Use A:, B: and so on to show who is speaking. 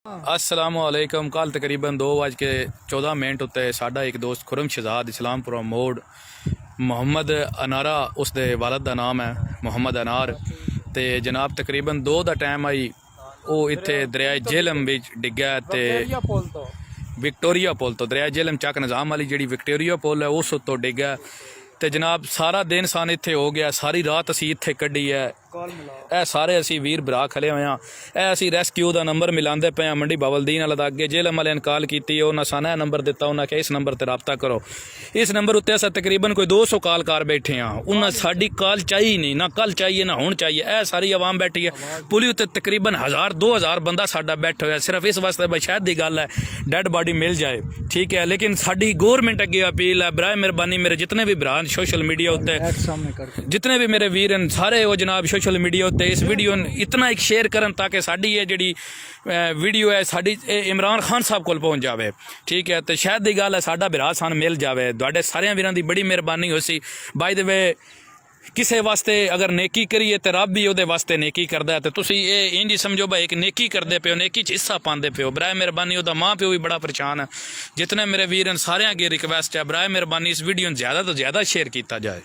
A: अस्सलामुअलैकुम। कल तकरीबन 2:14 उत्ते साडा एक दोस्त खुरम शहजाद इस्लामपुरा मोड़ मुहम्मद अनारा उसके वालद का नाम है मुहम्मद अनार ते जनाब तकरीबन 2 का टाइम आई वो इत्थे दरिया झेलम बिच डिग्गा ते विक्टोरिया पुल तो दरिया झेलम चक निजाम वाली जी विक्टोरिया पुल है उस उत्तों डिग्गा ते जनाब सारा दिन सान इत्थे हो गया। सारी रात असी इत्थे कड्ढी है। ए सारे असी वीर भरा खले हुए हाँ। ए असी रेस्क्यू का नंबर मिलाते पे मंडी बावलदीन वाला अगे जेलम वाले कॉल की उन्हें साना नंबर दिता उन्हें कि इस नंबर पर रबता करो। इस नंबर उत्ते अस तकरीबन कोई 200 कॉल कर बैठे हाँ। उन्हें साड़ी कॉल चाहिए नहीं ना कल चाहिए ना हुण चाहिए। ए सारी आवाम बैठी है। पुली उत्ते तकरीबन 1000-2000 बंदा साडा बैठा हुआ सिर्फ इस वास्ते भाई शायद की गल है डेड बॉडी मिल जाए ठीक है। लेकिन साडी गौरमेंट अगे अपील है बराए मेहरबानी मेरे जितने भी भरा सोशल मीडिया उत्ते जितने भी मेरे वीर हैं सारे वो जनाब सोशल मीडिया उत्ते इस वीडियो इतना एक शेयर करन ताकि साडी ये जिहड़ी वीडियो है साडी इमरान खान साहब कोल पहुंच जावे ठीक है। तो शायद दी गल है साडा भरा सान मिल जावे। तुहाडे सारे वीरां दी बड़ी मेहरबानी होसी। बाय द वे किसी वास्ते अगर नेकी करिए तो रब भी उहदे वास्ते नेकी करदा है। तो तुसी ये इंज ही समझो भाई एक नेकी करदे पे हो नेकी च हिस्सा पांदे पे हो। बराए मेहरबानी उहदा माँ प्यो भी बड़ा परेशान है। जितने मेरे वीर हैं सारे अगे रिक्वेस्ट है बराए मेहरबानी इस वीडियो ज़्यादा तो ज़्यादा शेयर किया जाए।